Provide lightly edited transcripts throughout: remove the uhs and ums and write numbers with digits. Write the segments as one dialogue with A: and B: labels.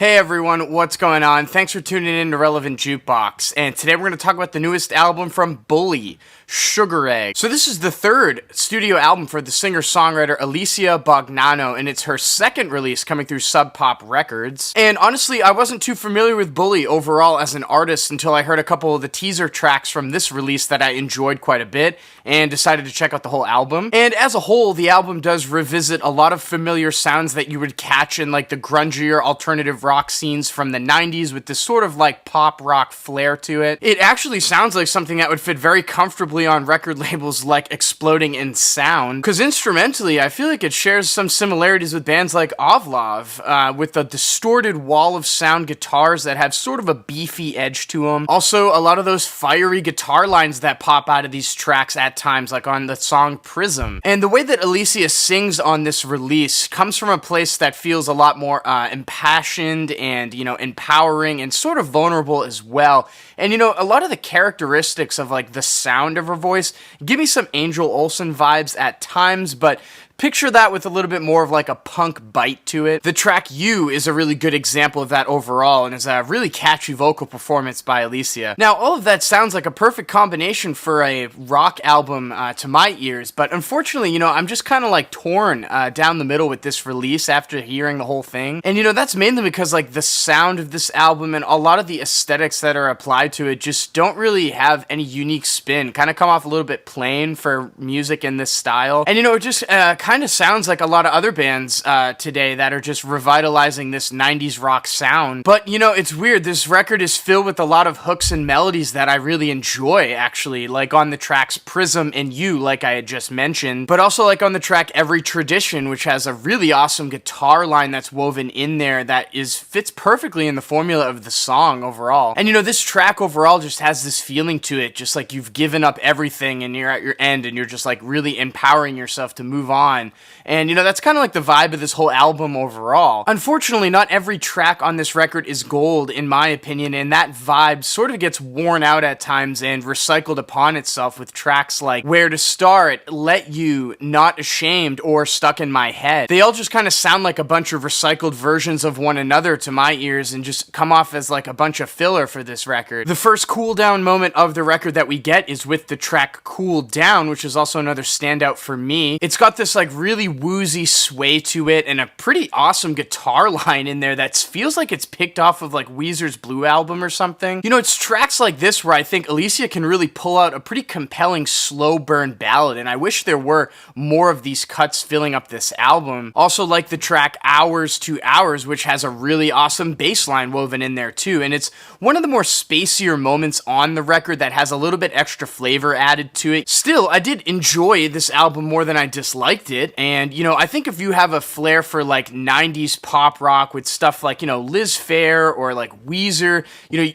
A: Hey everyone, what's going on? Thanks for tuning in to Relevant Jukebox, and today we're going to talk about the newest album from Bully, Sugaregg. So this is the third studio album for the singer-songwriter Alicia Bognanno, and it's her second release coming through Sub Pop Records. And honestly, I wasn't too familiar with Bully overall as an artist until I heard a couple of the teaser tracks from this release that I enjoyed quite a bit, and decided to check out the whole album. And as a whole, the album does revisit a lot of familiar sounds that you would catch in like the grungier alternative rock scenes from the 90s with this sort of like pop rock flair to it. It actually sounds like something that would fit very comfortably on record labels like Exploding in Sound, because instrumentally I feel like it shares some similarities with bands like Ovlov, with the distorted wall of sound guitars that have sort of a beefy edge to them. Also, a lot of those fiery guitar lines that pop out of these tracks at times, like on the song Prism. And the way that Alicia sings on this release comes from a place that feels a lot more impassioned and, empowering and sort of vulnerable as well. And, a lot of the characteristics of, like, the sound of her voice give me some Angel Olsen vibes at times, but picture that with a little bit more of like a punk bite to it. The track You is a really good example of that overall, and is a really catchy vocal performance by Alicia. Now, all of that sounds like a perfect combination for a rock album to my ears, but unfortunately, I'm just kind of like torn down the middle with this release after hearing the whole thing. And, that's mainly because like the sound of this album and a lot of the aesthetics that are applied to it just don't really have any unique spin, kind of come off a little bit plain for music in this style. And, it just kind of sounds like a lot of other bands today that are just revitalizing this 90s rock sound. But, it's weird. This record is filled with a lot of hooks and melodies that I really enjoy, actually, like on the tracks Prism and You, like I had just mentioned, but also like on the track Every Tradition, which has a really awesome guitar line that's woven in there that fits perfectly in the formula of the song overall. And, this track overall just has this feeling to it, just like you've given up everything and you're at your end and you're just like really empowering yourself to move on. And, that's kind of like the vibe of this whole album overall. Unfortunately, not every track on this record is gold, in my opinion, and that vibe sort of gets worn out at times and recycled upon itself with tracks like Where to Start, Let You, Not Ashamed, or Stuck in My Head. They all just kind of sound like a bunch of recycled versions of one another to my ears and just come off as like a bunch of filler for this record. The first cool down moment of the record that we get is with the track Cool Down, which is also another standout for me. It's got this like really woozy sway to it and a pretty awesome guitar line in there that feels like it's picked off of like Weezer's Blue album or something. It's tracks like this where I think Alicia can really pull out a pretty compelling slow burn ballad, and I wish there were more of these cuts filling up this album. Also like the track Hours to Hours, which has a really awesome bass line woven in there too, and it's one of the more spacier moments on the record that has a little bit extra flavor added to it. Still, I did enjoy this album more than I disliked it, and, I think if you have a flair for, like, 90s pop rock with stuff like, Liz Phair or, like, Weezer,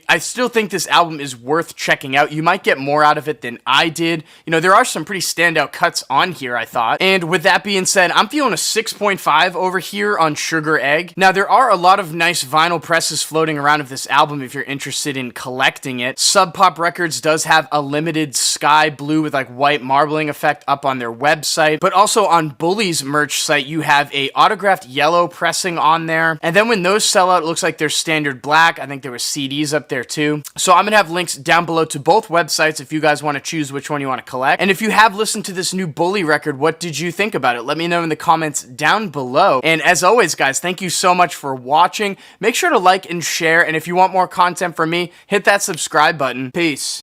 A: I still think this album is worth checking out. You might get more out of it than I did. There are some pretty standout cuts on here, I thought. And with that being said, I'm feeling a 6.5 over here on Sugaregg. Now, there are a lot of nice vinyl presses floating around of this album if you're interested in collecting it. Sub Pop Records does have a limited sky blue with, like, white marbling effect up on their website, but also on Bully's merch site, you have a autographed yellow pressing on there. And then when those sell out, it looks like they're standard black. I think there were CDs up there too. So I'm gonna have links down below to both websites if you guys want to choose which one you want to collect. And if you have listened to this new Bully record, what did you think about it? Let me know in the comments down below. And as always, guys, thank you so much for watching. Make sure to like and share. And if you want more content from me, hit that subscribe button. Peace.